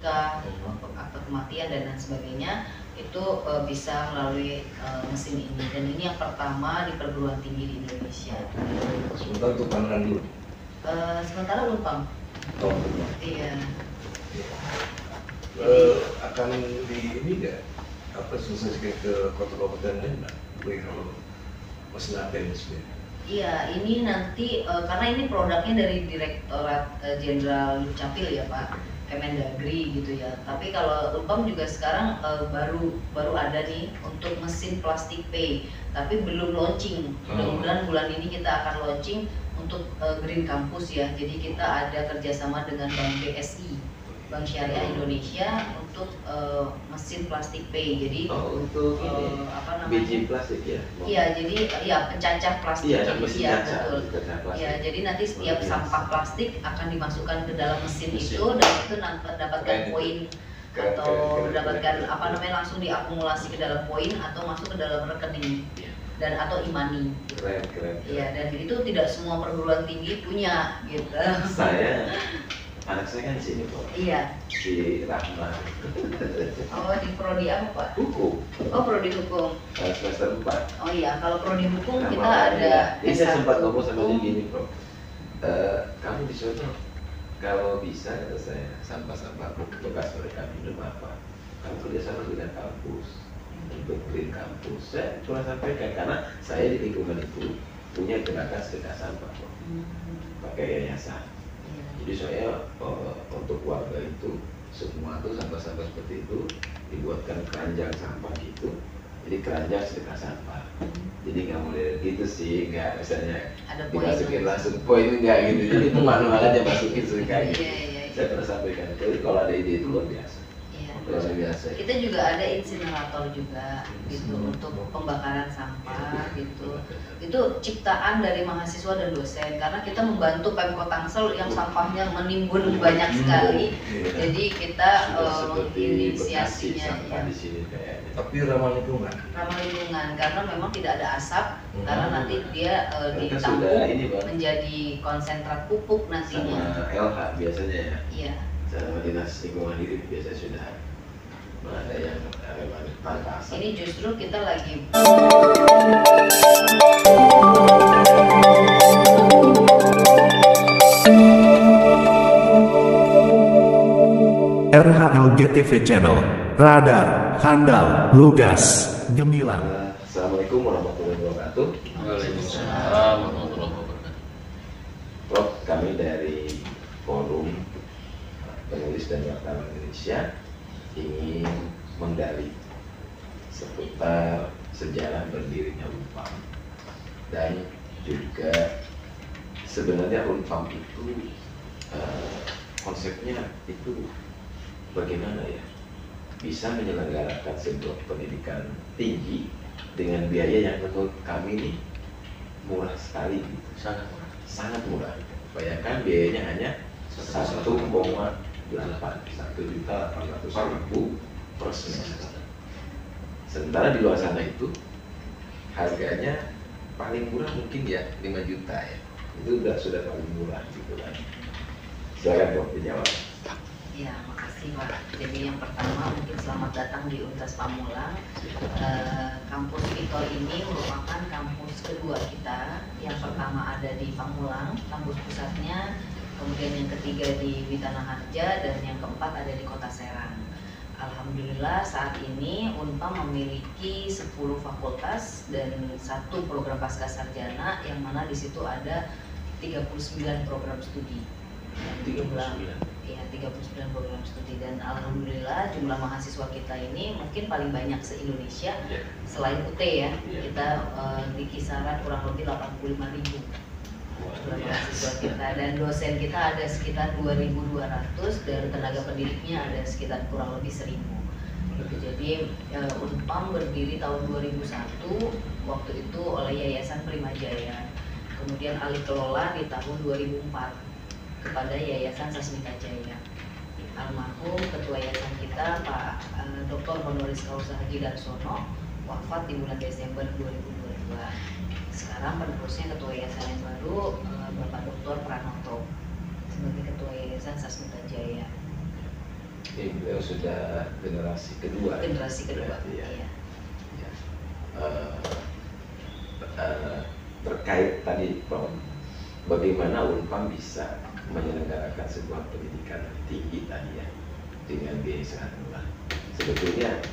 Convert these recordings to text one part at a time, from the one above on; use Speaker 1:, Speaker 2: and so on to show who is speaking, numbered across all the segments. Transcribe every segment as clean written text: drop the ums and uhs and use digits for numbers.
Speaker 1: nikah, akte kematian dan lain sebagainya itu bisa melalui mesin ini, dan ini yang pertama di perguruan tinggi di Indonesia.
Speaker 2: Sebentar untuk pandangan dulu.
Speaker 1: Sementara Unpam.
Speaker 2: Oh,
Speaker 1: iya.
Speaker 2: Akan di ini nggak apa selesai ke kota-kota lain nggak? Kalau mesin ATM sendiri.
Speaker 1: Iya, ini nanti karena ini produknya dari Direktorat Jenderal Dukcapil ya Pak, Kemendagri gitu ya. Tapi kalau Unpam juga sekarang baru ada nih untuk mesin plastik pay, tapi belum launching. Mudah-mudahan bulan ini kita akan launching untuk Green Campus ya. Jadi kita ada kerjasama dengan Bank BSI, Bank Syariah Indonesia, untuk mesin plastik pay. Jadi
Speaker 3: untuk ini
Speaker 1: apa namanya?
Speaker 3: biji plastik ya?
Speaker 1: Iya, jadi ya pencacah plastik.
Speaker 3: Iya,
Speaker 1: betul. Ya, jadi nanti setiap sampah plastik akan dimasukkan ke dalam mesin itu, dan itu nanti mendapatkan poin atau mendapatkan apa namanya, langsung diakumulasi ke dalam poin atau masuk ke dalam rekening dan atau e-money.
Speaker 3: Keren.
Speaker 1: Iya, dan itu tidak semua perguruan tinggi punya gitu.
Speaker 3: Anak saya kan di sini Pak.
Speaker 1: Iya.
Speaker 3: Di Rahma.
Speaker 1: Oh, di prodi apa Pak?
Speaker 3: Hukum.
Speaker 1: Oh, prodi hukum.
Speaker 3: Semester 4.
Speaker 1: Oh iya, kalau prodi hukum
Speaker 3: Nah,
Speaker 1: kita ada
Speaker 3: jadi saya sempat ngomong sama dia
Speaker 1: hukum.
Speaker 3: gini Bro, kamu di sana kalau bisa, kata saya, sampah-sampah bekas mereka minum apa, kamu kerjasama dengan kampus untuk Green Campus. Saya cuma sampaikan karena saya di lingkungan itu punya gerakan sedekah sampah Bro, pakai yayasan. Jadi saya untuk warga itu semua tuh sampah-sampah seperti itu dibuatkan keranjang sampah gitu. Jadi keranjang sedekah sampah. Jadi nggak boleh gitu sih, nggak misalnya dimasukin langsung poin enggak gitu. Jadi itu manual aja masukin sedekah gitu. Saya pernah sampaikan. Jadi kalau ada ide itu luar biasa. Luar biasa.
Speaker 1: Kita juga ada insinerator juga gitu untuk pembakaran sampah gitu. Itu ciptaan dari mahasiswa dan dosen, karena kita membantu Pemkot Tangsel yang sampahnya menimbun banyak sekali. Jadi kita inisiasinya ya.
Speaker 3: Di sini kayaknya.
Speaker 2: Tapi ramah lingkungan.
Speaker 1: Ramah lingkungan karena memang tidak ada asap, karena nanti dia ditampung menjadi konsentrat pupuk nantinya.
Speaker 3: Sama LH biasanya ya.
Speaker 1: Iya.
Speaker 3: Sama dinas lingkungan hidup biasanya sudah ada yang tanpa asap.
Speaker 1: Ini justru kita lagi
Speaker 4: RHLGTV Channel, radar, handal, lugas, gemilang.
Speaker 3: Assalamualaikum warahmatullahi wabarakatuh.
Speaker 5: Waalaikumsalam warahmatullahi wabarakatuh.
Speaker 3: Prof, kami dari Forum Penulis dan Wartawan Indonesia ingin menggali seputar sejarah berdirinya Unpam, dan juga sebenarnya Unpam itu konsepnya itu bagaimana ya bisa menyelenggarakan sebuah pendidikan tinggi dengan biaya yang menurut kami ini murah sekali gitu. Sangat murah. Bayangkan biayanya hanya 1,8 per semester. Sementara di luar sana itu harganya paling murah mungkin ya 5 juta ya. Itu sudah paling murah gitu kan. Silakan Prof dijawab.
Speaker 1: Ya, makasih Pak. Jadi yang pertama mungkin selamat datang di Universitas Pamulang. Kampus Vito ini merupakan kampus kedua kita. Yang pertama ada di Pamulang, kampus pusatnya. Kemudian yang ketiga di Witana Harja, dan yang keempat ada di Kota Serang. Alhamdulillah saat ini Unpam memiliki 10 fakultas dan 1 program pascasarjana, yang mana di situ ada 39 program studi. 39 program studi, dan alhamdulillah jumlah mahasiswa kita ini mungkin paling banyak se-Indonesia selain UT ya. Kita di kisaran kurang lebih 85.000 jumlah mahasiswa kita, dan dosen kita ada sekitar 2.200 dan tenaga pendidiknya ada sekitar kurang lebih 1.000 gitu. Jadi Unpam berdiri tahun 2001 waktu itu oleh Yayasan Primajaya, kemudian alih kelola di tahun 2004 kepada Yayasan Sasmita Jaya. Almarhum ketua yayasan kita Pak Dr. Honoris Causa Haji Darsono wafat di bulan Desember 2022. Sekarang penerusnya ketua yayasan yang baru Bapak Dr. Pranoto sebagai ketua yayasan Sasmita Jaya.
Speaker 3: Ini beliau sudah generasi kedua.
Speaker 1: Generasi kedua.
Speaker 3: Ya.
Speaker 1: Iya.
Speaker 3: Ya. Terkait tadi Prof, bagaimana Unpam bisa menyelenggarakan sebuah pendidikan tinggi tadi ya dengan biaya sangat murah. Sebetulnya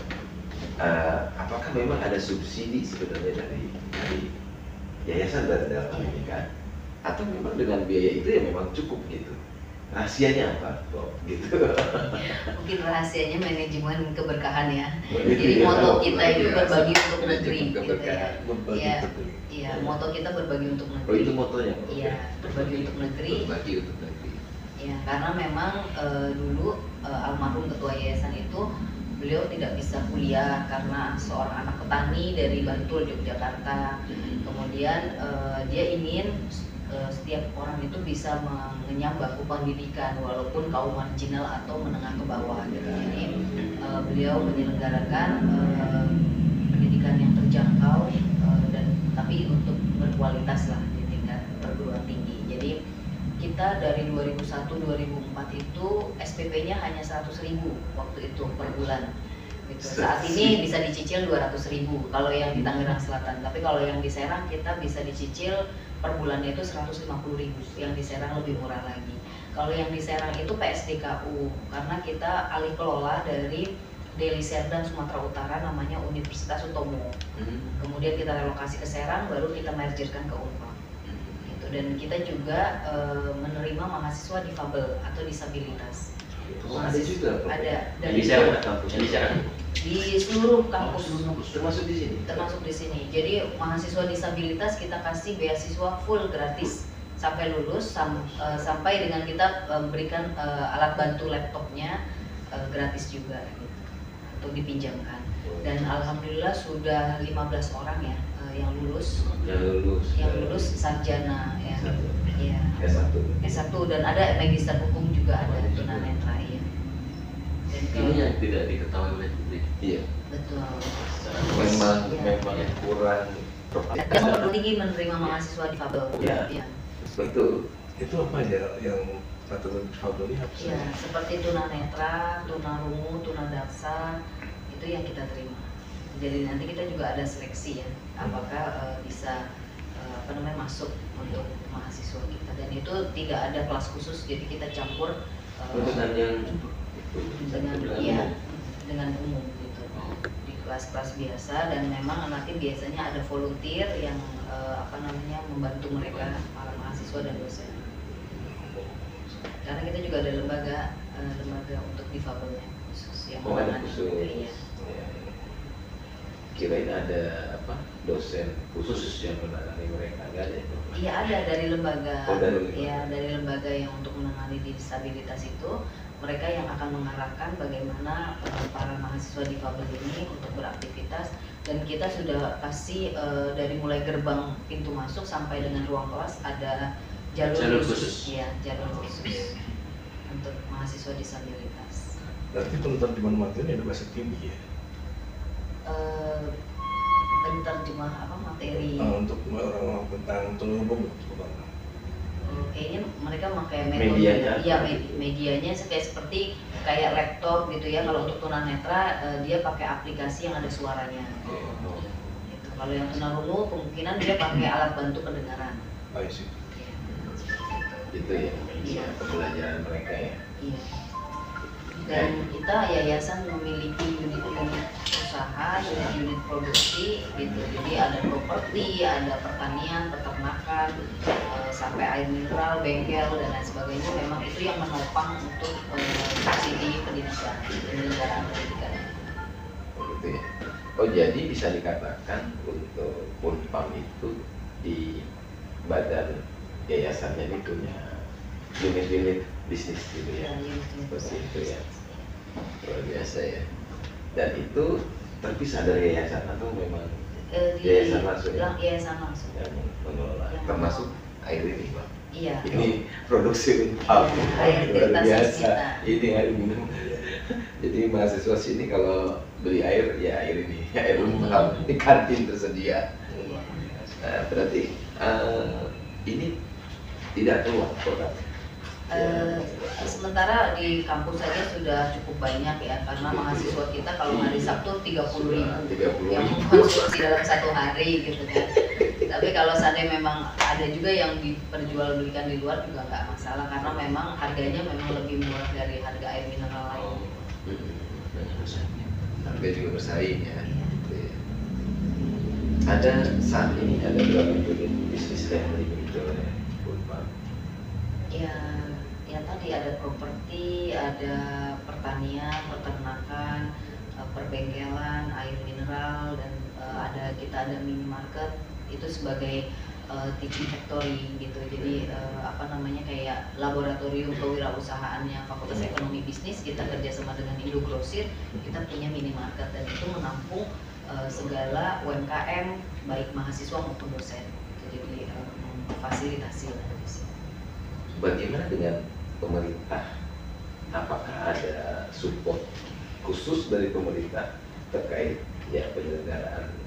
Speaker 3: apakah memang ada subsidi sebenarnya dari yayasan dalam pendidikan, atau memang dengan biaya itu ya memang cukup gitu? Rahasianya apa, Prof? Gitu.
Speaker 1: Mungkin rahasianya manajemen keberkahan ya. Jadi moto kita itu berbagi untuk negeri. Gitu ya. Iya, moto kita berbagi untuk negeri.
Speaker 3: Oh, itu motonya, Prof?
Speaker 1: Iya, berbagi untuk negeri.
Speaker 3: Berbagi untuk negeri.
Speaker 1: Ya, karena memang dulu almarhum ketua yayasan itu beliau tidak bisa kuliah karena seorang anak petani dari Bantul, Yogyakarta. Kemudian dia ingin setiap orang itu bisa mengenyam bangku pendidikan walaupun kaum marginal atau menengah ke bawah gitu. Jadi beliau menyelenggarakan pendidikan yang terjangkau dan tapi untuk berkualitas lah di tingkat perguruan tinggi. Jadi kita dari 2001-2004 itu SPP-nya hanya 100.000 waktu itu per bulan. Gitu. Saat ini bisa dicicil 200.000 kalau yang di Tangerang Selatan. Tapi kalau yang di Serang kita bisa dicicil per bulannya itu 150.000. Yang di Serang lebih murah lagi. Kalau yang di Serang itu PSDKU karena kita alih kelola dari Deli Serdang Sumatera Utara namanya Universitas Utomo. Kemudian kita relokasi ke Serang baru kita mergerkan ke Unpam. Gitu. Dan kita juga menerima mahasiswa difabel atau disabilitas.
Speaker 3: Ada juga, Prof?
Speaker 1: Ada
Speaker 3: Di Serang kampusnya di Serang.
Speaker 1: Di seluruh kampus,
Speaker 3: termasuk di sini.
Speaker 1: termasuk di sini. Jadi mahasiswa disabilitas kita kasih beasiswa full gratis sampai lulus sampai dengan kita berikan alat bantu laptopnya gratis juga gitu, untuk dipinjamkan. Dan alhamdulillah sudah 15 orang ya yang lulus sarjana ya. Iya. S1 dan ada magister hukum juga ada tunanetra ya. Dan
Speaker 5: Ini yang tidak diketahui oleh publik.
Speaker 3: Iya.
Speaker 1: betul.
Speaker 3: Memang kurang.
Speaker 1: Yang tinggi menerima mahasiswa difabel.
Speaker 3: Iya.
Speaker 1: Ya.
Speaker 3: Betul.
Speaker 2: Itu apa ya yang peraturan difabel ini apa sih?
Speaker 1: Ya, seperti tunanetra, tunarungu, tunadaksa itu yang kita terima. Jadi nanti kita juga ada seleksi ya, apakah bisa masuk untuk mahasiswa kita, dan itu tidak ada kelas khusus, jadi kita campur dengan umum gitu di kelas-kelas biasa. Dan memang nanti biasanya ada volunteer yang membantu mereka para mahasiswa dan dosen, karena kita juga ada lembaga untuk difabelnya khusus yang
Speaker 3: ada khusus.
Speaker 1: ya.
Speaker 3: Kirain ada dosen khusus yang menangani mereka, nggak ada ya?
Speaker 1: Iya, ada dari lembaga.
Speaker 3: Ya,
Speaker 1: dari lembaga yang untuk menangani disabilitas itu, mereka yang akan mengarahkan bagaimana para mahasiswa difabel ini untuk beraktivitas. Dan kita sudah kasih dari mulai gerbang pintu masuk sampai dengan ruang kelas ada jalur khusus. Ya, jalur khusus untuk mahasiswa disabilitas.
Speaker 2: Berarti penuntut di mana-mana ini ada bahasa tinggi ya?
Speaker 1: Penerjemah materi
Speaker 2: untuk orang-orang tentang penghubung
Speaker 1: kayaknya mereka pakai
Speaker 3: medianya.
Speaker 1: Iya, medianya seperti kayak laptop gitu ya. Kalau untuk tunanetra dia pakai aplikasi yang ada suaranya gitu. Kalau yang tunarungu kemungkinan dia pakai alat bantu pendengaran.
Speaker 2: sih.
Speaker 3: Gitu ya,
Speaker 1: Iya.
Speaker 3: pembelajaran mereka ya.
Speaker 1: Iya. Dan kita yayasan memiliki unit-unit usaha, unit produksi gitu. Jadi ada properti, ada pertanian, peternakan, sampai air mineral, bengkel dan lain sebagainya. Memang itu yang menopang untuk subsidi pendidikan, penyelenggaraan pendidikan.
Speaker 3: Begitu ya. Oh, jadi bisa dikatakan untuk Unpam itu di badan yayasannya ini punya unit-unit bisnis gitu ya. Seperti itu ya. Luar biasa ya. Dan itu terpisah dari yayasan atau memang yayasan langsung?
Speaker 1: Yayasan langsung.
Speaker 3: Yang mengelola, termasuk air ini, Bang.
Speaker 1: Iya.
Speaker 3: Ini produksi Unpam.
Speaker 1: Air
Speaker 3: Luar
Speaker 1: kita
Speaker 3: biasa.
Speaker 1: kita.
Speaker 3: Ini air minum. Jadi mahasiswa sini kalau beli air ya air ini, air Unpam. Di kantin tersedia. Nah, berarti ini tidak keluar produk.
Speaker 1: Sementara di kampus saja sudah cukup banyak ya, karena mahasiswa kita kalau hari Sabtu 30.000 yang mengkonsumsi dalam satu hari gitu kan. Tapi kalau seandainya memang ada juga yang diperjualbelikan di luar juga nggak masalah, karena memang harganya memang lebih murah dari harga air mineral lain.
Speaker 3: Harga juga bersaing ya. Ada saat ini ada berapa unit bisnis yang dimiliki oleh Unpad?
Speaker 1: Ya tadi ada properti, ada pertanian, peternakan, perbengkelan, air mineral, dan kita ada minimarket itu sebagai teaching factory gitu. Jadi kayak laboratorium kewirausahaannya Fakultas Ekonomi Bisnis, kita kerjasama dengan Indogrosir, kita punya minimarket dan itu menampung segala UMKM baik mahasiswa maupun dosen. Jadi memfasilitasi lah di sini.
Speaker 3: Bagaimana dengan pemerintah? Apakah ada support khusus dari pemerintah terkait penyelenggaraan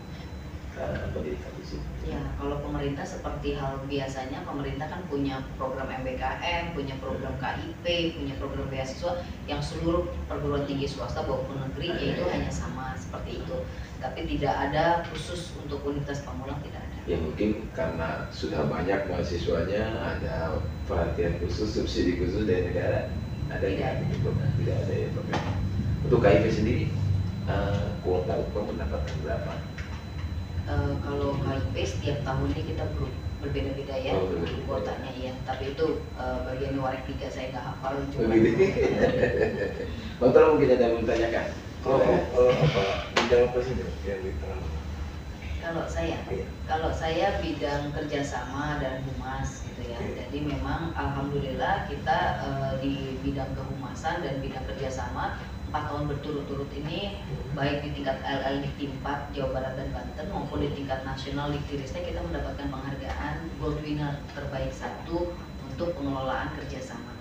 Speaker 3: pendidikan di sini?
Speaker 1: Ya, kalau pemerintah seperti hal biasanya, pemerintah kan punya program MBKM, punya program KIP, punya program beasiswa yang seluruh perguruan tinggi swasta maupun negeri yaitu hanya sama seperti itu. Tapi tidak ada khusus untuk Universitas Pamulang, tidak ada.
Speaker 3: Ya mungkin karena sudah banyak mahasiswanya, ada perhatian khusus, subsidi khusus dari negara. Ada tidak ada ya Pak. Untuk KIP sendiri, kuota upah mendapatkan berapa?
Speaker 1: Kalau KIP setiap tahunnya kita berbeda-beda ya kuotanya ya. Tapi itu bagian Warek 3 saya nggak hafal juga.
Speaker 3: Kontrol mungkin ada yang menanyakan.
Speaker 2: Bidang apa sih yang diterangkan?
Speaker 1: Kalau saya bidang kerjasama dan humas gitu ya. Jadi memang alhamdulillah kita di bidang kehumasan dan bidang kerjasama 4 tahun berturut-turut ini, baik di tingkat LL Dikti 4 Jawa Barat dan Banten maupun di tingkat nasional Diktiristek, kita mendapatkan penghargaan Gold Winner terbaik 1 untuk pengelolaan kerjasama.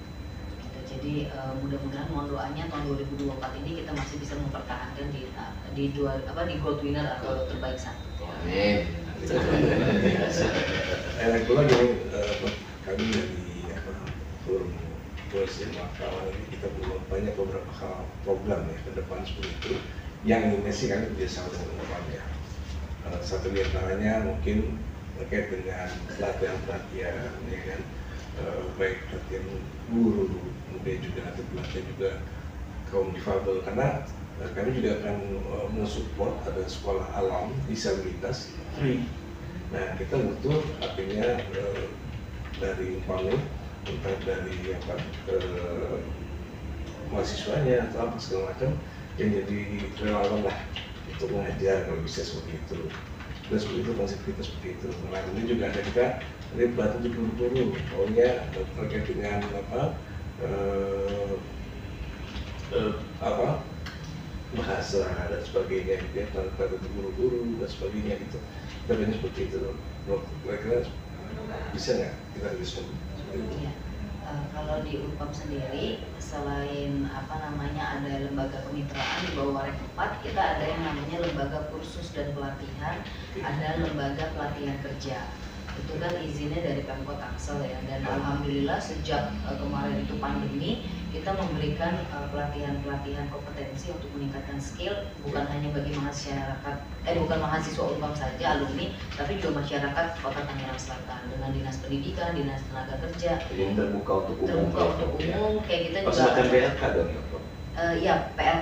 Speaker 1: Jadi mudah-mudahan mohon doanya tahun 2024 ini kita masih bisa mempertahankan di Gold Winner atau terbaik 1.
Speaker 3: Amin.
Speaker 2: Kebetulan kami dari forum dosen makalah ini kita belum banyak beberapa hal program ya ke depan seperti itu yang ini sih kami kerjasama dengan Unpad ya. Satu di antaranya mungkin terkait dengan pelatihan ya kan, baik pelatihan guru, kemudian juga nanti pelatihan juga kaum difabel, karena kami juga akan mensupport ada sekolah alam disabilitas free. Nah kita butuh artinya dari umpamanya entah dari mahasiswanya atau apa segala macam yang jadi relawan lah untuk mengajar kalau bisa seperti itu. Dan seperti itu konsep kita seperti itu. Nah ini juga ada kita dari bantu guru-guru, pokoknya terkait dengan bahasa dan sebagainya, ya bantu guru-guru dan sebagainya gitu. Tapi ini seperti itu. Kira-kira bisa nggak kita bisa?
Speaker 1: Ya. Kalau di Unpad sendiri, selain ada lembaga kemitraan di bawah Warek 4, kita ada yang namanya lembaga kursus dan pelatihan, ada lembaga pelatihan kerja. Itu kan izinnya dari Pemkot Tangsel ya, dan alhamdulillah sejak kemarin itu pandemi, kita memberikan pelatihan-pelatihan kompetensi untuk meningkatkan skill, bukan hanya bagi bukan mahasiswa Unpad saja, alumni, tapi juga masyarakat Kota Tangerang Selatan dengan Dinas Pendidikan, Dinas Tenaga Kerja.
Speaker 3: Jadi terbuka untuk umum.
Speaker 1: Kayak kita juga.
Speaker 3: Semacam BLK dong ya Pak?
Speaker 1: LPK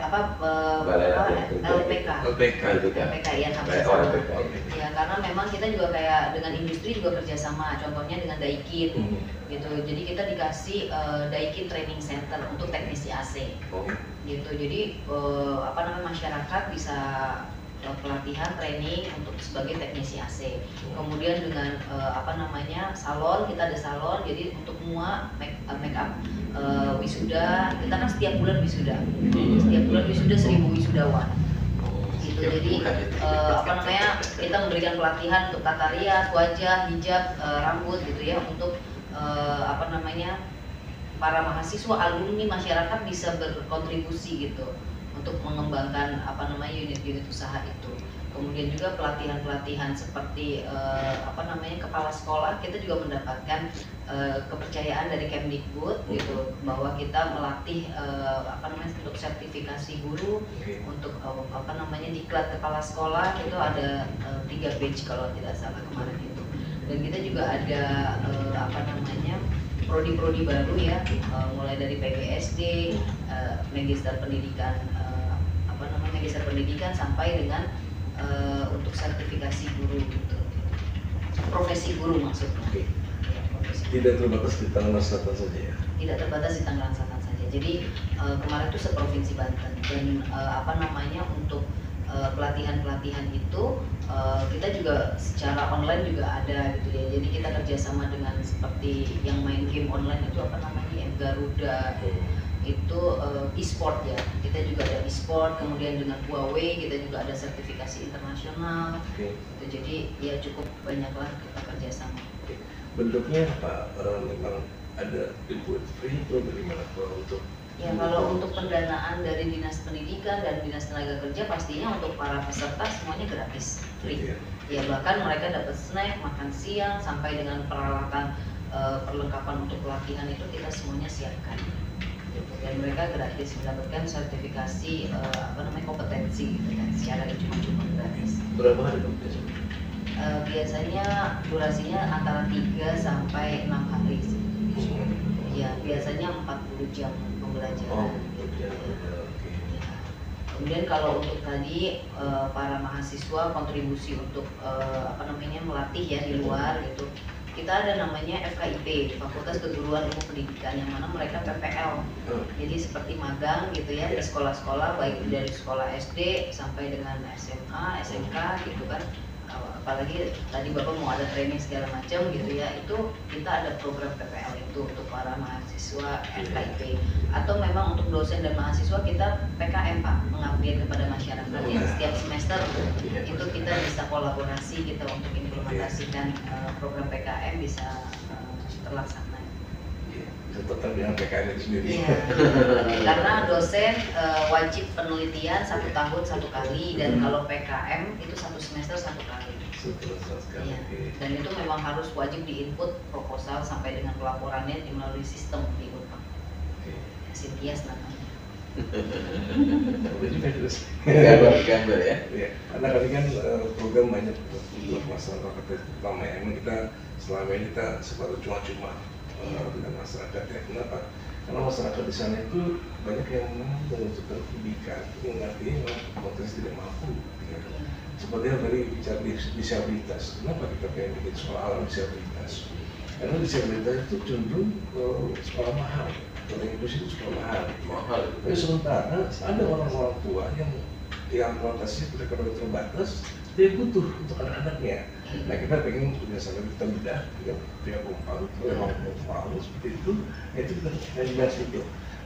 Speaker 1: ya, ya, karena memang kita juga kayak dengan industri juga kerjasama, contohnya dengan Daikin gitu. Jadi kita dikasih Daikin Training Center untuk teknisi AC gitu. Jadi masyarakat bisa pelatihan training untuk sebagai teknisi AC. Kemudian dengan salon, kita ada salon, jadi untuk semua make up wisuda, kita kan setiap bulan wisuda 1000 wisudawan gitu. Jadi kita memberikan pelatihan untuk tata rias, wajah, hijab, rambut gitu ya, untuk para mahasiswa, alumni, masyarakat bisa berkontribusi gitu untuk mengembangkan unit-unit usaha itu. Kemudian juga pelatihan-pelatihan seperti kepala sekolah, kita juga mendapatkan kepercayaan dari Kemdikbud gitu, bahwa kita melatih untuk sertifikasi guru, untuk diklat kepala sekolah itu ada 3 batch kalau tidak salah kemarin itu. Dan kita juga ada prodi-prodi baru ya, mulai dari PGSD, Magister Pendidikan Magister Pendidikan sampai dengan untuk sertifikasi guru gitu, profesi guru maksudnya. Ya, profesi.
Speaker 2: Tidak terbatas di Tangerang Selatan saja ya? Tidak
Speaker 1: terbatas di Tangerang Selatan saja. Jadi kemarin itu seprovinsi Banten dan untuk pelatihan-pelatihan itu kita juga secara online juga ada gitu ya. Jadi kita kerjasama dengan seperti yang main game online itu Garuda. Itu e-sport ya, kita juga ada e-sport, kemudian dengan Huawei kita juga ada sertifikasi internasional. Jadi ya cukup banyaklah kita kerjasama.
Speaker 2: Bentuknya apa? Memang ada dibuat free atau bagaimana untuk?
Speaker 1: Ya kalau untuk pendanaan dari Dinas Pendidikan dan Dinas Tenaga Kerja pastinya untuk para peserta semuanya gratis, free. Ya bahkan mereka dapat snack, makan siang, sampai dengan peralatan perlengkapan untuk pelatihan itu kita semuanya siapkan. Dan mereka gratis mendapatkan sertifikasi kompetensi gitu kan, secara cuma gratis.
Speaker 3: Berapa hari dong
Speaker 1: biasanya durasinya antara 3 sampai 6 hari sih. Ya biasanya 40 jam pembelajaran. Ya. Kemudian kalau untuk tadi para mahasiswa kontribusi untuk melatih ya di luar gitu. Kita ada namanya FKIP, Fakultas Keguruan Ilmu Pendidikan, yang mana mereka PPL. Jadi seperti magang gitu ya di sekolah-sekolah, baik dari sekolah SD sampai dengan SMA, SMK gitu kan. Apalagi tadi Bapak mau ada training segala macam gitu ya, itu kita ada program PPL itu untuk para mahasiswa FKIP. Atau memang untuk dosen dan mahasiswa kita PKM Pak, pengabdian kepada masyarakat yang setiap semester itu kita bisa kolaborasi kita untuk implementasikan program PKM bisa terlaksana.
Speaker 2: Bisa tetap dengan PKM itu sendiri.
Speaker 1: Iya, karena dosen wajib penelitian 1 tahun 1 kali, dan kalau PKM itu 1 semester 1 kali. Iya. Dan itu memang harus wajib diinput proposal sampai dengan pelaporannya melalui sistem di Unpad. Sintias namanya.
Speaker 3: Gambar ya.
Speaker 2: Karena tadi kan program banyak untuk masyarakat terutama ya. Emang kita selama ini kita sebagai cuma-cuma dengan masyarakat ya. Kenapa? Karena masyarakat di sana itu banyak yang membutuhkan pendidikan, yang artinya potensi tidak mampu. Ya. Seperti yang tadi bicara disabilitas. Kenapa kita pengen bikin sekolah alam disabilitas? Karena disabilitas itu cenderung sekolah mahal. Kalau inklusi itu sekolah mahal. Tapi sementara ada orang-orang tua yang kualitasnya mereka terbatas, dia butuh untuk anak-anaknya. Nah kita pengen punya sama kita bedah, ya pihak Umpang, orang Umpang seperti itu kita bahas itu.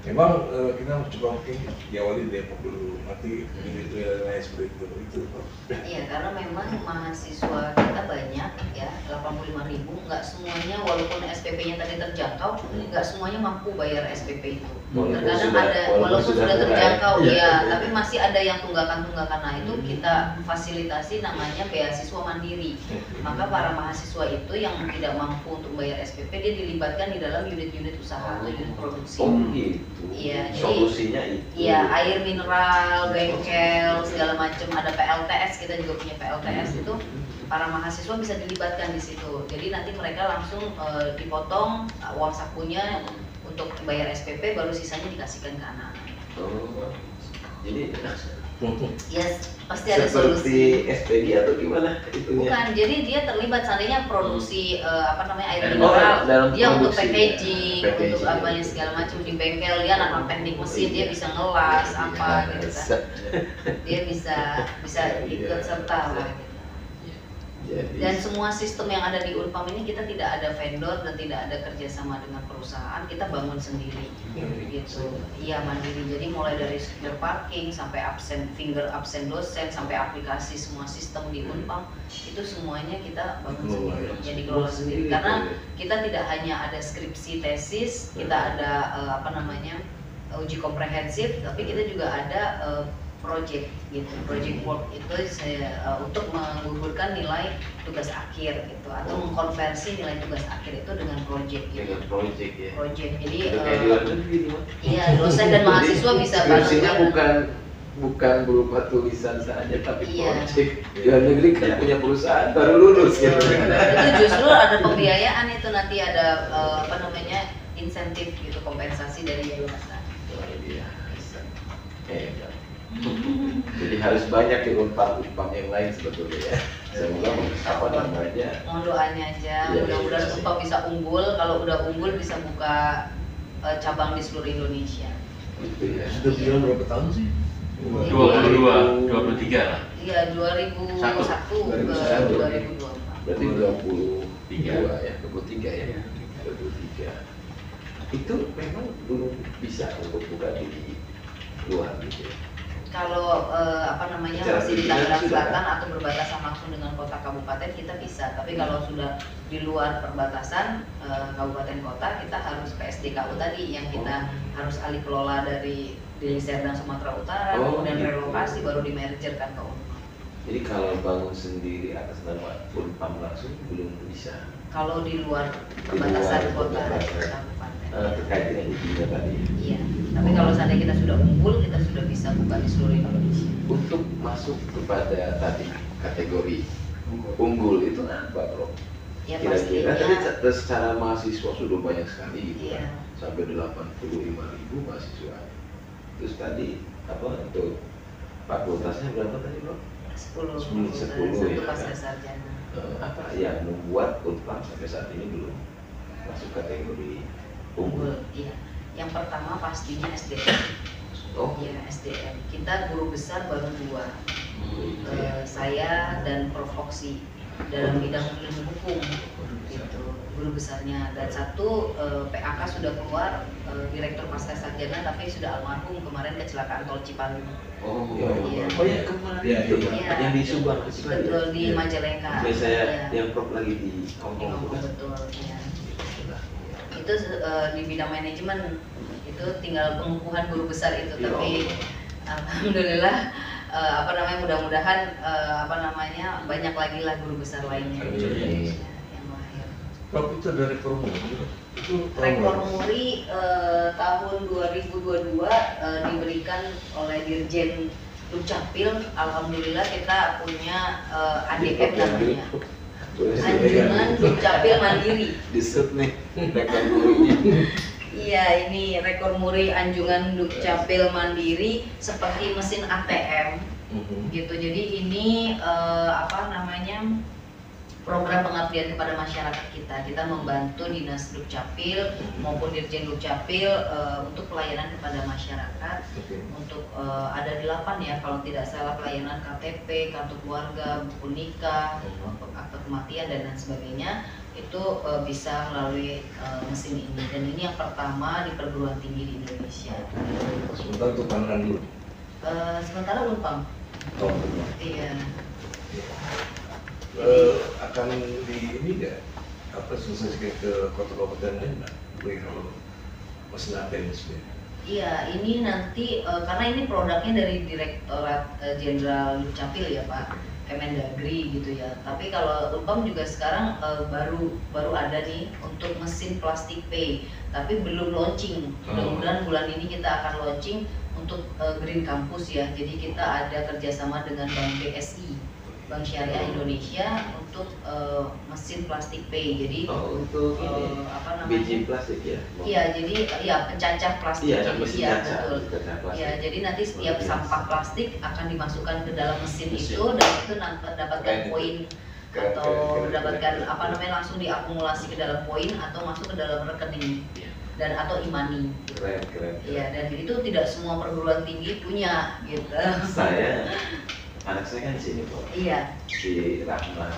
Speaker 2: Memang kita coba mungkin diawali Depok dulu, nanti itu ya lain seperti itu.
Speaker 1: Iya, karena memang mahasiswa kita banyak ya, 85.000, nggak semuanya walaupun SPP-nya tadi terjangkau, nggak semuanya mampu bayar SPP itu. Terkadang ada, walaupun sudah terjangkau ya, tapi masih ada yang tunggakan-tunggakan. Nah itu kita fasilitasi namanya beasiswa mandiri. Maka para mahasiswa itu yang tidak mampu untuk bayar SPP, dia dilibatkan di dalam unit-unit usaha atau unit produksi. Iya,
Speaker 3: solusinya itu.
Speaker 1: Iya, air mineral, bengkel, segala macam. Ada PLTS, kita juga punya PLTS itu. Para mahasiswa bisa dilibatkan di situ. Jadi nanti mereka langsung dipotong uang sakunya untuk bayar SPP, baru sisanya dikasihkan ke anak-anak.
Speaker 3: Oh, jadi
Speaker 1: Ya pasti ada
Speaker 3: seperti
Speaker 1: solusi.
Speaker 3: SPG atau gimana itunya?
Speaker 1: Bukan, jadi dia terlibat seandainya produksi air mineral, dia untuk packaging, untuk apanya segala macam di bengkel, dia anak teknik mesin, dia bisa ngelas apa gitu kan, dia bisa ikut serta lah gitu.
Speaker 3: Jadi,
Speaker 1: Dan semua sistem yang ada di Unpam ini kita tidak ada vendor dan tidak ada kerjasama dengan perusahaan, kita bangun sendiri gitu. Iya, mandiri. Jadi mulai dari secure parking sampai finger absen dosen sampai aplikasi semua sistem di Unpam itu semuanya kita bangun sendiri. Jadi kelola sendiri. Karena kita tidak hanya ada skripsi tesis, kita ada uji komprehensif, tapi kita juga ada project gitu, project work itu untuk menggugurkan nilai tugas akhir gitu atau mengkonversi nilai tugas akhir itu dengan project gitu.
Speaker 3: Dengan project ya.
Speaker 1: Project, jadi
Speaker 3: kayak di luar negeri nih,
Speaker 1: iya, dosen dan mahasiswa bisa
Speaker 3: skripsinya
Speaker 1: bareng-bareng.
Speaker 3: bukan berupa tulisan saja tapi
Speaker 1: Iya.
Speaker 3: project. Di luar negeri kan punya perusahaan baru lulus gitu.
Speaker 1: Itu justru ada pembiayaan, itu nanti ada insentif gitu, kompensasi dari yayasan.
Speaker 3: Luar biasa. Jadi harus banyak di Unpam yang lain sebetulnya ya. Semoga
Speaker 1: Mohon doanya aja,
Speaker 3: Iya,
Speaker 1: mudah-mudahan
Speaker 3: iya.
Speaker 1: Unpam bisa unggul. Kalau udah unggul bisa buka cabang di seluruh Indonesia.
Speaker 3: Gitu ya.
Speaker 2: Sudah berjalan berapa tahun sih?
Speaker 5: 22, 23 lah.
Speaker 1: Iya, 2001 ke 2024.
Speaker 3: Berarti 23 ya, 23 ya. 23. Itu memang belum bisa untuk buka di luar gitu ya.
Speaker 1: Kalau
Speaker 3: Secara
Speaker 1: masih di
Speaker 3: pimpinan
Speaker 1: Tangerang
Speaker 3: sudah,
Speaker 1: Selatan atau berbatasan langsung dengan kota kabupaten kita bisa. Tapi kalau sudah di luar perbatasan kabupaten kota, kita harus PSDKU tadi yang kita harus alih kelola dari Deli Serdang Sumatera Utara, kemudian
Speaker 3: gitu.
Speaker 1: relokasi baru dimergerkan ke Unpam.
Speaker 3: Jadi kalau bangun sendiri atas nama Unpam langsung belum bisa.
Speaker 1: Kalau di luar
Speaker 3: Di
Speaker 1: perbatasan
Speaker 3: luar
Speaker 1: kota
Speaker 3: perbatasan.
Speaker 1: kabupaten.
Speaker 3: Terkait dengan izinnya tadi.
Speaker 1: Iya. Tapi kalau seandainya kita sudah unggul, kita sudah bisa buka di seluruh Indonesia.
Speaker 3: Untuk masuk kepada tadi kategori unggul itu apa, Bro?
Speaker 1: Ya
Speaker 3: Kira-kira
Speaker 1: pastinya.
Speaker 3: tadi secara mahasiswa sudah banyak sekali gitu
Speaker 1: Iya.
Speaker 3: kan, sampai 85.000 mahasiswa. Terus tadi apa untuk fakultasnya berapa tadi, Bro?
Speaker 1: 10
Speaker 3: 10 ya.
Speaker 1: satu pasca sarjana.
Speaker 3: Apa yang membuat Unpam sampai saat ini belum masuk kategori unggul?
Speaker 1: Iya. Yang pertama pastinya SDM.
Speaker 3: Oh,
Speaker 1: Iya, SDM. Kita guru besar baru 2.
Speaker 3: iya.
Speaker 1: Saya dan Prof. Oksi dalam bidang ilmu hukum gitu, guru besarnya. Dan satu PAK sudah keluar, direktur pasca sarjana, tapi sudah almarhum kemarin kecelakaan tol Cipaling.
Speaker 3: Oh,
Speaker 1: Iya.
Speaker 3: oh ya kemarin
Speaker 2: Iya,
Speaker 3: itu
Speaker 1: iya.
Speaker 3: yang di Subang itu kan ya?
Speaker 1: Betul, di
Speaker 3: Iya.
Speaker 1: Majalengka.
Speaker 3: Oke, saya
Speaker 1: Iya.
Speaker 3: yang Prof lagi di
Speaker 1: Di
Speaker 3: Hongkong
Speaker 1: Hongkong,
Speaker 3: bukan?
Speaker 1: betul. Iya. Itu di bidang manajemen itu tinggal pengukuhan guru besar itu,
Speaker 3: Ya
Speaker 1: tapi
Speaker 3: Allah.
Speaker 1: alhamdulillah mudah-mudahan banyak lagi lah guru besar lainnya di Indonesia yang lahir.
Speaker 2: Prof itu ada rekor muri. Itu
Speaker 1: Rekor muri tahun 2022 diberikan oleh Dirjen Dukcapil. Alhamdulillah kita punya ADM namanya, Anjungan Dukcapil Mandiri.
Speaker 3: Disut nih rekor murinya.
Speaker 1: Iya, ini rekor muri Anjungan Dukcapil Mandiri seperti mesin ATM gitu. Jadi ini program pengabdian kepada masyarakat kita. Kita membantu Dinas Dukcapil maupun Dirjen Dukcapil untuk pelayanan kepada masyarakat. Untuk ada 8 ya kalau tidak salah, pelayanan KTP, kartu keluarga, buku nikah, akte kematian dan lain sebagainya. Itu bisa melalui mesin ini, dan ini yang pertama di perguruan tinggi di Indonesia.
Speaker 2: Sebentar untuk Tangerang dulu.
Speaker 1: Sementara Unpam.
Speaker 2: Oh,
Speaker 1: Iya.
Speaker 2: akan di ini nggak selesai ke kota kabupaten lain nggak? Kalau mesin ATM sebenarnya.
Speaker 1: Iya, ini nanti karena ini produknya dari Direktorat Jenderal Dukcapil ya Pak, Kemendagri gitu ya. Tapi kalau Unpam juga sekarang baru ada nih untuk mesin plastik pay, tapi belum launching. Mudah-mudahan bulan ini kita akan launching untuk Green Campus ya. Jadi kita ada kerjasama dengan Bank BSI, Bank Syariah Indonesia, untuk mesin plastik pay. Jadi
Speaker 3: untuk ini biji plastik ya?
Speaker 1: Iya, jadi pencacah plastik.
Speaker 3: Iya, mesin kaca.
Speaker 1: Betul. Iya, jadi nanti setiap sampah plastik akan dimasukkan ke dalam mesin itu, dan itu mendapatkan poin atau mendapatkan langsung diakumulasi ke dalam poin atau masuk ke dalam rekening dan atau e-money.
Speaker 3: Keren.
Speaker 1: Iya, dan itu tidak semua perguruan tinggi punya gitu.
Speaker 3: Anak saya kan di sini Bro.
Speaker 1: Iya.
Speaker 3: Si Rahma.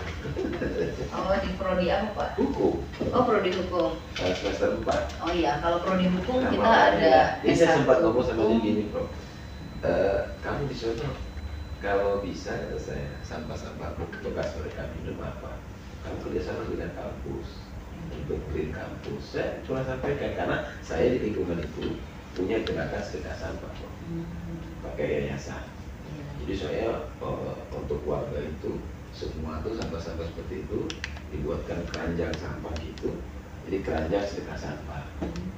Speaker 1: Oh, di prodi apa Pak?
Speaker 3: Hukum.
Speaker 1: Oh, prodi hukum.
Speaker 3: Semester 4.
Speaker 1: Oh iya, kalau prodi hukum
Speaker 3: Rahma
Speaker 1: kita ada
Speaker 3: Jadi saya
Speaker 1: S1
Speaker 3: sempat ngomong sama dia
Speaker 1: hukum.
Speaker 3: gini Bro. Kamu di sono kalau bisa kata saya sampah-sampah bekas mereka minum apa? Kamu kerjasama dengan kampus untuk clean kampus. Saya cuma sampaikan karena saya di lingkungan itu punya gerakan sedekah sampah Bro. Pakai yayasan. Jadi saya untuk warga itu semua tuh sampah-sampah seperti itu dibuatkan keranjang sampah gitu. Jadi keranjang sedekah sampah.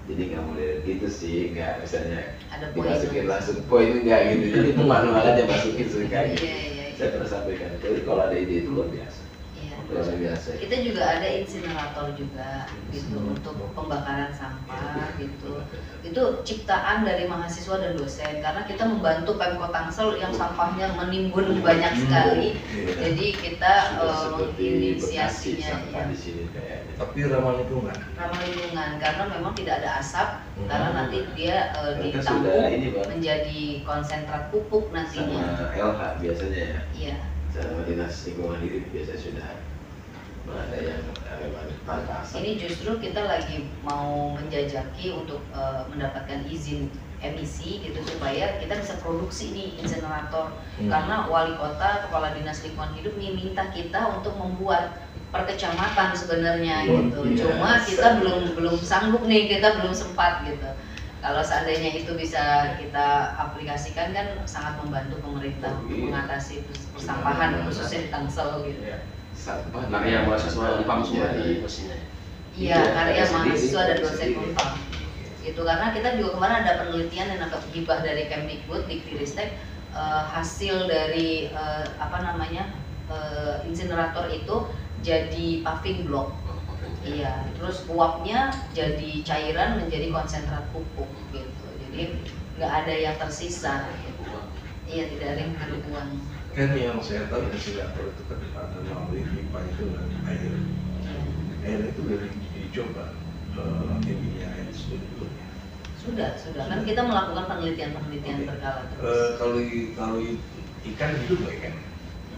Speaker 3: Jadi nggak boleh gitu sih, nggak misalnya
Speaker 1: Ada poin.
Speaker 3: dimasukin langsung poin nggak gitu. Jadi itu manual aja masukin sedekah gitu.
Speaker 1: Iya.
Speaker 3: Saya pernah sampaikan. Jadi kalau ada ide itu luar biasa.
Speaker 1: Iya.
Speaker 3: Luar biasa.
Speaker 1: Kita juga ada insinerator juga gitu untuk pembakaran sampah gitu. Itu ciptaan dari mahasiswa dan dosen karena kita membantu Pemkot Tangsel yang sampahnya menimbun banyak sekali. Jadi kita
Speaker 3: seperti Bekasi
Speaker 1: menginisiasinya
Speaker 3: sampah
Speaker 1: ya.
Speaker 3: di sini kayaknya.
Speaker 2: Tapi ramah lingkungan.
Speaker 1: Ramah lingkungan karena memang tidak ada asap karena nanti dia
Speaker 3: Mereka
Speaker 1: ditampung
Speaker 3: sudah ini, Bang.
Speaker 1: menjadi konsentrat pupuk nantinya.
Speaker 3: Sama LH biasanya ya.
Speaker 1: Iya.
Speaker 3: Sama dinas lingkungan hidup biasanya sudah ada yang tanpa asap.
Speaker 1: Ini justru kita lagi mau menjajaki untuk mendapatkan izin emisi gitu supaya kita bisa produksi nih insinerator karena wali kota, kepala dinas lingkungan hidup minta kita untuk membuat per kecamatan sebenarnya gitu. Cuma kita belum sanggup nih, kita belum sempat gitu. Kalau seandainya itu bisa kita aplikasikan kan sangat membantu pemerintah mengatasi persampahan khususnya di Tangsel gitu.
Speaker 3: Sampah
Speaker 5: Karya mahasiswa Unpam semua di mesinnya.
Speaker 1: Iya, karya
Speaker 3: sendiri,
Speaker 1: mahasiswa dan dosen
Speaker 3: sendiri.
Speaker 1: Unpam. Gitu karena kita juga kemarin ada penelitian yang dapat hibah dari Kemdikbud di Kristek hasil dari insinerator itu jadi paving block. Iya, terus uapnya jadi cairan menjadi konsentrat pupuk gitu. Jadi nggak ada yang tersisa. Iya, tidak ada yang terbuang.
Speaker 2: Kan yang saya tahu insinerator itu kan ada melalui pipa itu dan air. Air itu udah dicoba tingginya air sebelumnya.
Speaker 1: Sudah kan kita melakukan penelitian berkala terus.
Speaker 2: Kalau ikan hidup nggak ikan?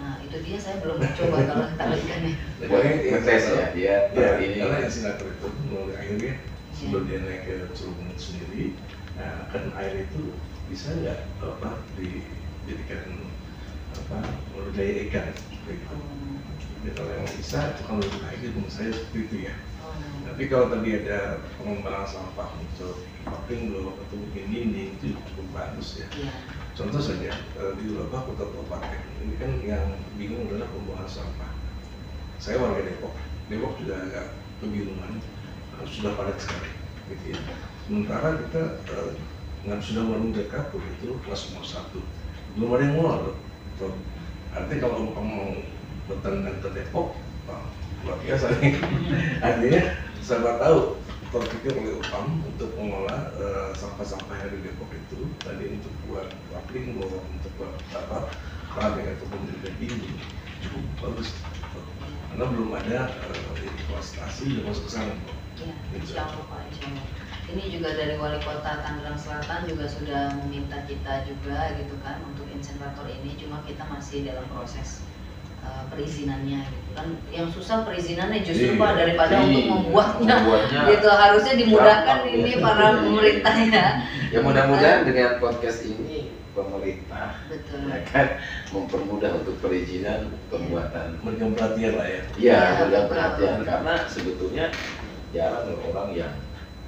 Speaker 1: Nah, itu dia saya belum coba kalau kita ikannya.
Speaker 3: Boleh ngetes ya dia ini.
Speaker 2: Karena insinerator itu melalui airnya sebelum dia naik ke celupung sendiri, nah kan air itu bisa nggak dijadikan daya ikan begitu. Ya, kalau yang bisa itu kalau lagi menurut saya seperti itu ya. Tapi kalau tadi ada pengembangan sampah untuk paving block atau mungkin dinding itu cukup bagus ya. Contoh saja di Lebak Kota Kabupaten ini kan yang bingung adalah pembuangan sampah. Saya warga Depok juga agak kebingungan, sudah padat sekali, gitu ya. Sementara kita sudah menunggu kapur itu kelas nomor 1, belum ada yang mulai loh. Artinya kalau kamu mau bertandang ke Depok, luar biasa nih. Artinya saya tahu terpikir oleh UPAM untuk mengolah sampah-sampah yang ada di Depok itu tadi untuk buat paving block, untuk buat paving ataupun juga dinding cukup bagus. Karena belum ada investasi yang masuk ke sana.
Speaker 1: Iya, insya Allah Pak, insya Allah. Ini juga dari Wali Kota Tangerang Selatan juga sudah meminta kita juga gitu kan untuk insinerator ini, cuma kita masih dalam proses perizinannya gitu kan. Yang susah perizinannya justru Pak daripada untuk membuatnya gitu, harusnya dimudahkan ini para pemerintahnya.
Speaker 3: Ya mudah-mudahan dengan podcast ini pemerintah
Speaker 1: Betul.
Speaker 3: ya kan mempermudah untuk perizinan pembuatan.
Speaker 2: Berikan perhatian lah ya.
Speaker 3: Iya,
Speaker 1: Ya,
Speaker 3: berikan
Speaker 1: betul.
Speaker 3: perhatian karena sebetulnya jarang orang yang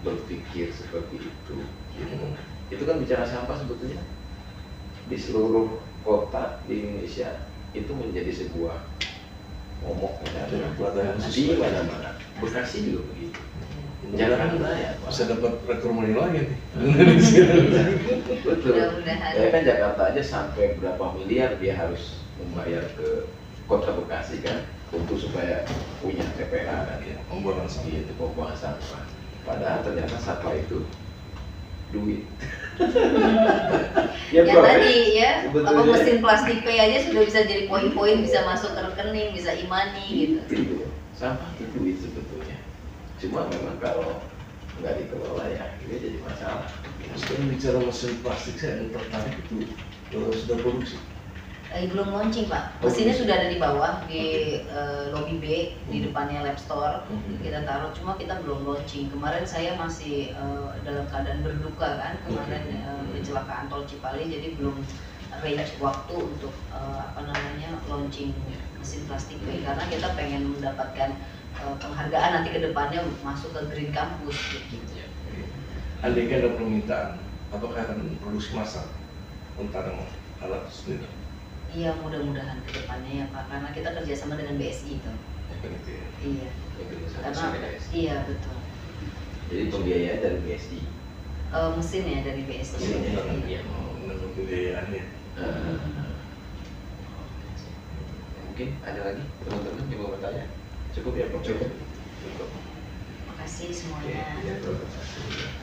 Speaker 3: berpikir seperti itu. Itu kan bicara sampah sebetulnya di seluruh kota di Indonesia itu menjadi sebuah momok di mana-mana. Bekasi juga begitu. Jakarta ya,
Speaker 2: Bisa dapat rekomendasi lagi nih.
Speaker 3: betul.
Speaker 1: Mudah-mudahan.
Speaker 3: Ya kan Jakarta aja sampai berapa miliar dia harus membayar ke kota Bekasi kan untuk supaya punya TPA kan ya,
Speaker 2: Pembuangan sampah.
Speaker 3: itu pembuangan sampah. Padahal ternyata sampah itu duit.
Speaker 1: Yang
Speaker 3: Bro,
Speaker 1: tadi ya,
Speaker 3: sebetulnya.
Speaker 1: apa mesin plastik P aja sudah bisa jadi poin-poin, bisa masuk ke rekening, bisa imani gitu.
Speaker 3: Itu sampah itu duit sebetulnya. Cuma memang kalau nggak dikelola ya ini jadi masalah.
Speaker 2: Sekarang bicara mesin plastik saya yang tertarik itu sudah produksi.
Speaker 1: Belum launching Pak, mesinnya sudah ada di bawah di lobby B di depannya Lab Store. Kita taruh, cuma kita belum launching. Kemarin saya masih dalam keadaan berduka kan, kemarin kecelakaan tol Cipali, jadi belum range waktu untuk launching mesin plastik B, karena kita pengen mendapatkan penghargaan nanti ke depannya masuk ke Green Campus gitu.
Speaker 2: Andai kan ada permintaan, apakah akan produksi massal untuk alat sendiri?
Speaker 1: Iya, mudah-mudahan ke depannya ya Pak, karena kita kerjasama dengan BSI itu. Iya. Karena iya betul.
Speaker 3: Jadi pembiayaan dari BSI.
Speaker 1: Mesin ya dari BSI.
Speaker 2: Iya. Pembiayaannya.
Speaker 3: Mungkin ada lagi teman-teman yang mau bertanya? Cukup ya Pak? Cukup.
Speaker 1: Terima kasih semuanya.
Speaker 3: Ya, terima kasih.